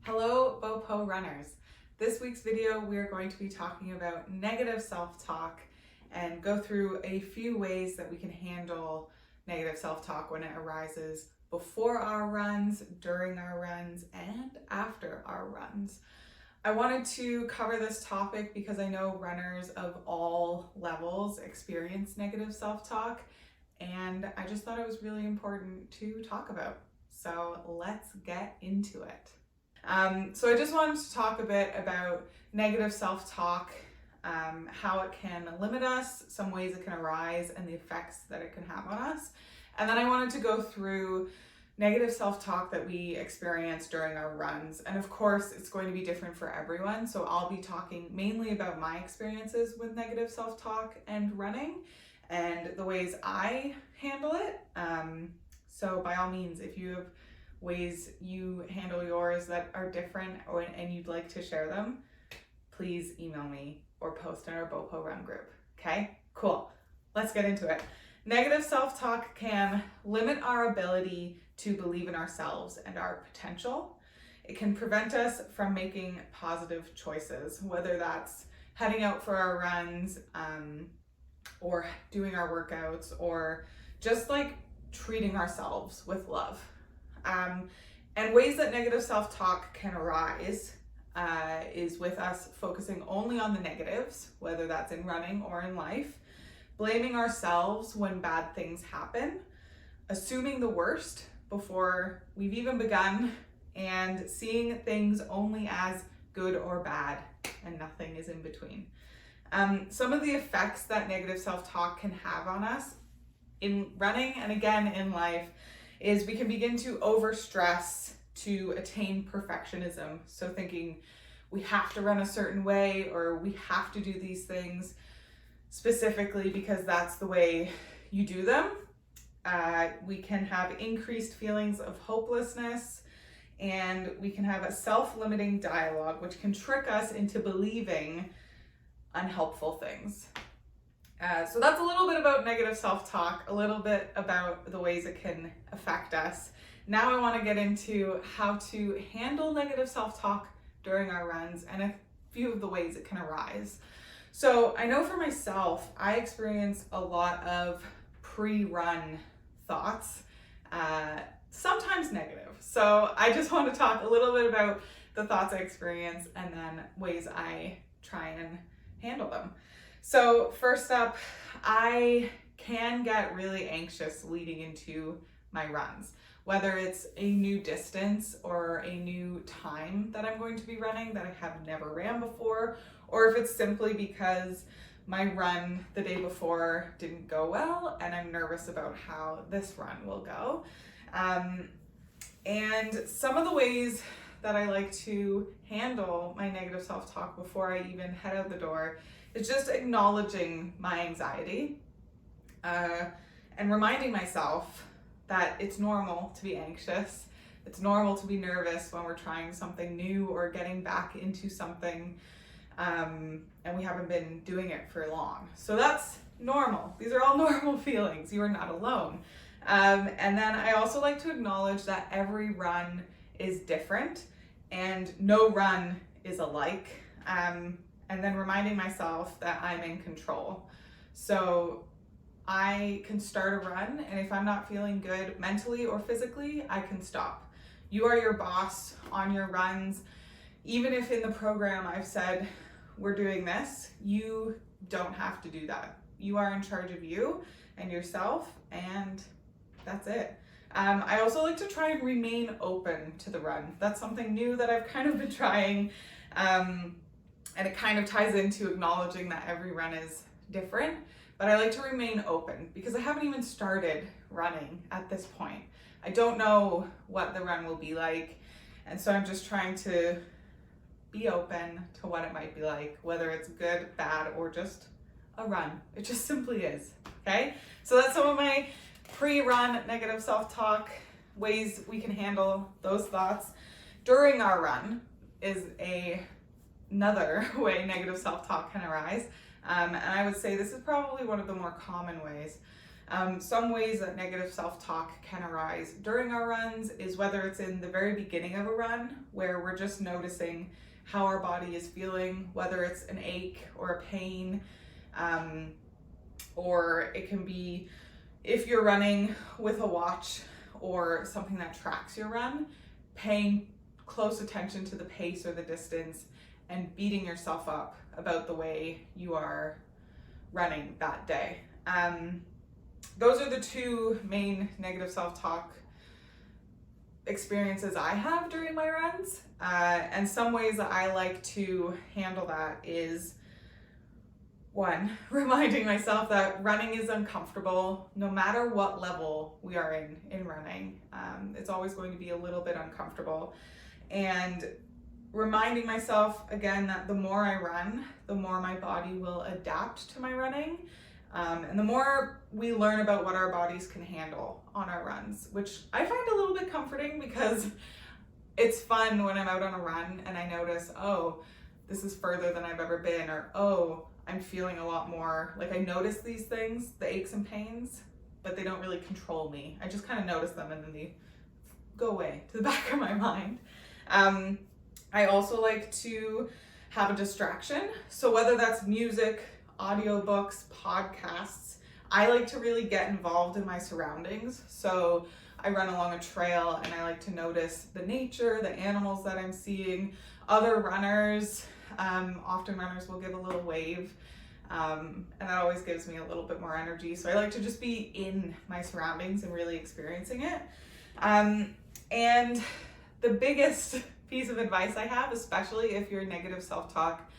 Hello, BOPO runners. This week's video, we're going to be talking about negative self-talk and go through a few ways that we can handle negative self-talk when it arises before our runs, during our runs, and after our runs. I wanted to cover this topic because I know runners of all levels experience negative self-talk, and I just thought it was really important to talk about. So let's get into it. So I just wanted to talk a bit about negative self-talk, how it can limit us, some ways it can arise, and the effects that it can have on us. And then I wanted to go through negative self-talk that we experience during our runs. And of course, it's going to be different for everyone. So I'll be talking mainly about my experiences with negative self-talk and running and the ways I handle it. So by all means, if you have ways you handle yours that are different and you'd like to share them, please email me or post in our BOPO Run group. Okay, cool. Let's get into it. Negative self-talk can limit our ability to believe in ourselves and our potential. It can prevent us from making positive choices, whether that's heading out for our runs, or doing our workouts, or just like treating ourselves with love. And ways that negative self-talk can arise is with us focusing only on the negatives, whether that's in running or in life, blaming ourselves when bad things happen, assuming the worst before we've even begun, and seeing things only as good or bad and nothing is in between. Some of the effects that negative self-talk can have on us in running and again in life is we can begin to overstress to attain perfectionism. So thinking we have to run a certain way or we have to do these things specifically because that's the way you do them. We can have increased feelings of hopelessness, and we can have a self-limiting dialogue, which can trick us into believing unhelpful things. So that's a little bit about negative self-talk, a little bit about the ways it can affect us. Now I want to get into how to handle negative self-talk during our runs and a few of the ways it can arise. So I know for myself, I experience a lot of pre-run thoughts, sometimes negative. So I just want to talk a little bit about the thoughts I experience and then ways I try and handle them. So first up, I can get really anxious leading into my runs, whether it's a new distance or a new time that I'm going to be running that I have never ran before, or if it's simply because my run the day before didn't go well and I'm nervous about how this run will go. And some of the ways that I like to handle my negative self-talk before I even head out the door is just acknowledging my anxiety and reminding myself that it's normal to be anxious. It's normal to be nervous when we're trying something new or getting back into something and we haven't been doing it for long. So that's normal. These are all normal feelings. You are not alone. And then I also like to acknowledge that every run is different and no run is alike. And then reminding myself that I'm in control. So I can start a run, and if I'm not feeling good mentally or physically, I can stop. You are your boss on your runs. Even if in the program I've said, we're doing this, you don't have to do that. You are in charge of you and yourself, and that's it. I also like to try and remain open to the run. That's something new that I've kind of been trying. And it kind of ties into acknowledging that every run is different, but I like to remain open because I haven't even started running at this point. I don't know what the run will be like, and so I'm just trying to be open to what it might be like, whether it's good, bad, or just a run. It just simply is, okay? So that's some of my pre-run negative self-talk, ways we can handle those thoughts. During our run is another way negative self-talk can arise. And I would say this is probably one of the more common ways. Some ways that negative self-talk can arise during our runs is whether it's in the very beginning of a run, where we're just noticing how our body is feeling, whether it's an ache or a pain, or it can be if you're running with a watch or something that tracks your run, paying close attention to the pace or the distance and beating yourself up about the way you are running that day. Those are the two main negative self-talk experiences I have during my runs. And some ways that I like to handle that is, one, reminding myself that running is uncomfortable no matter what level we are in running. It's always going to be a little bit uncomfortable. And reminding myself again that the more I run, the more my body will adapt to my running. And the more we learn about what our bodies can handle on our runs, which I find a little bit comforting because it's fun when I'm out on a run and I notice, oh, this is further than I've ever been, or oh, I'm feeling a lot more. Like I notice these things, the aches and pains, but they don't really control me. I just kind of notice them and then they go away to the back of my mind. I also like to have a distraction. So whether that's music, audiobooks, podcasts, I like to really get involved in my surroundings. So I run along a trail and I like to notice the nature, the animals that I'm seeing, other runners. Often runners will give a little wave, and that always gives me a little bit more energy. So I like to just be in my surroundings and really experiencing it. And the biggest piece of advice I have, especially if your negative self-talk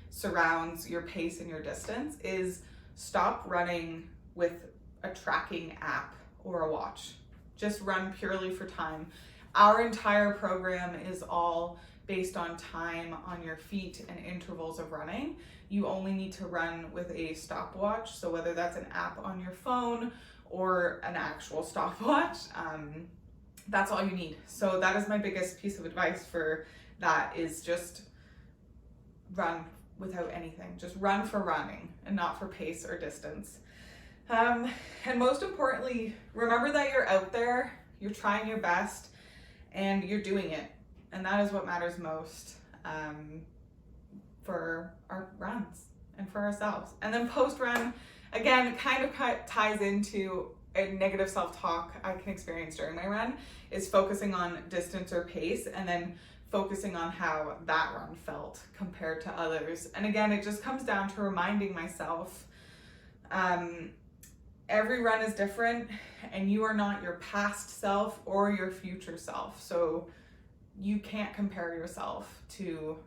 surrounds your pace and your distance, is stop running with a tracking app or a watch. Just run purely for time. Our entire program is all based on time on your feet and intervals of running. You only need to run with a stopwatch. So whether that's an app on your phone or an actual stopwatch, that's all you need. So that is my biggest piece of advice for that, is just run without anything. Just run for running and not for pace or distance. And most importantly, remember that you're out there, you're trying your best, and you're doing it. And that is what matters most for our runs and for ourselves. And then post-run, again, kind of ties into a negative self-talk I can experience during my run, is focusing on distance or pace and then focusing on how that run felt compared to others. And again, it just comes down to reminding myself, every run is different and you are not your past self or your future self. So you can't compare yourself to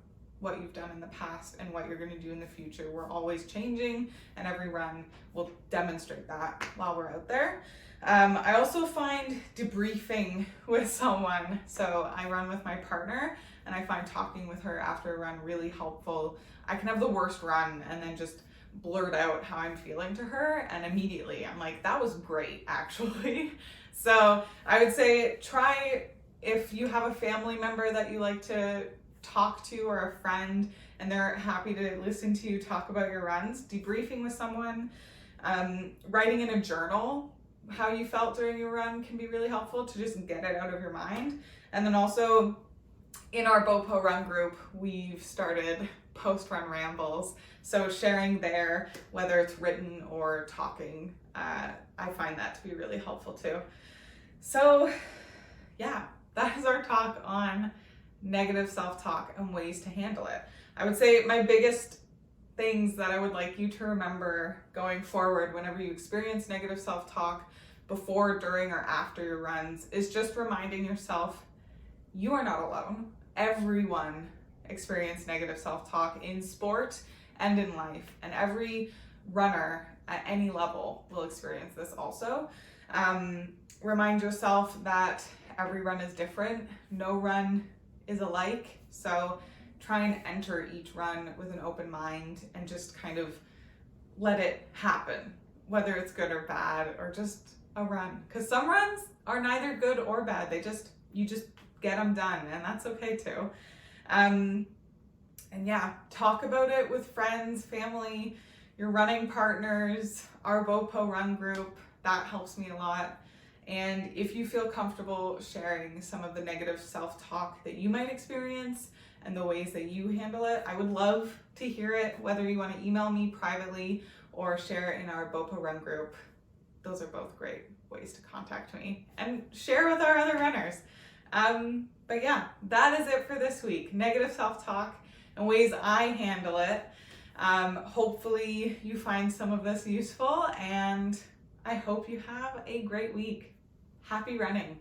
what you've done in the past and what you're going to do in the future. We're always changing, and every run will demonstrate that while we're out there. I also find debriefing with someone. So I run with my partner, and I find talking with her after a run really helpful. I can have the worst run and then just blurt out how I'm feeling to her, and immediately I'm like, that was great, actually. So I would say try, if you have a family member that you like to talk to or a friend and they're happy to listen to you talk about your runs, debriefing with someone, writing in a journal how you felt during your run can be really helpful to just get it out of your mind. And then also in our BOPO Run group, we've started post-run rambles. So sharing there, whether it's written or talking, I find that to be really helpful too. So yeah, that is our talk on negative self-talk and ways to handle it. I would say my biggest things that I would like you to remember going forward whenever you experience negative self-talk, before, during, or after your runs, is just reminding yourself you are not alone. Everyone experiences negative self-talk in sport and in life, and every runner at any level will experience this also. Remind yourself that every run is different. No run is alike. So try and enter each run with an open mind and just kind of let it happen, whether it's good or bad or just a run. Because some runs are neither good or bad. You just get them done, and that's okay too. And yeah, talk about it with friends, family, your running partners, our BOPO Run group. That helps me a lot. And if you feel comfortable sharing some of the negative self-talk that you might experience and the ways that you handle it, I would love to hear it, whether you want to email me privately or share it in our BOPO Run group. Those are both great ways to contact me and share with our other runners. But yeah, that is it for this week. Negative self-talk and ways I handle it. Hopefully you find some of this useful, and I hope you have a great week. Happy running.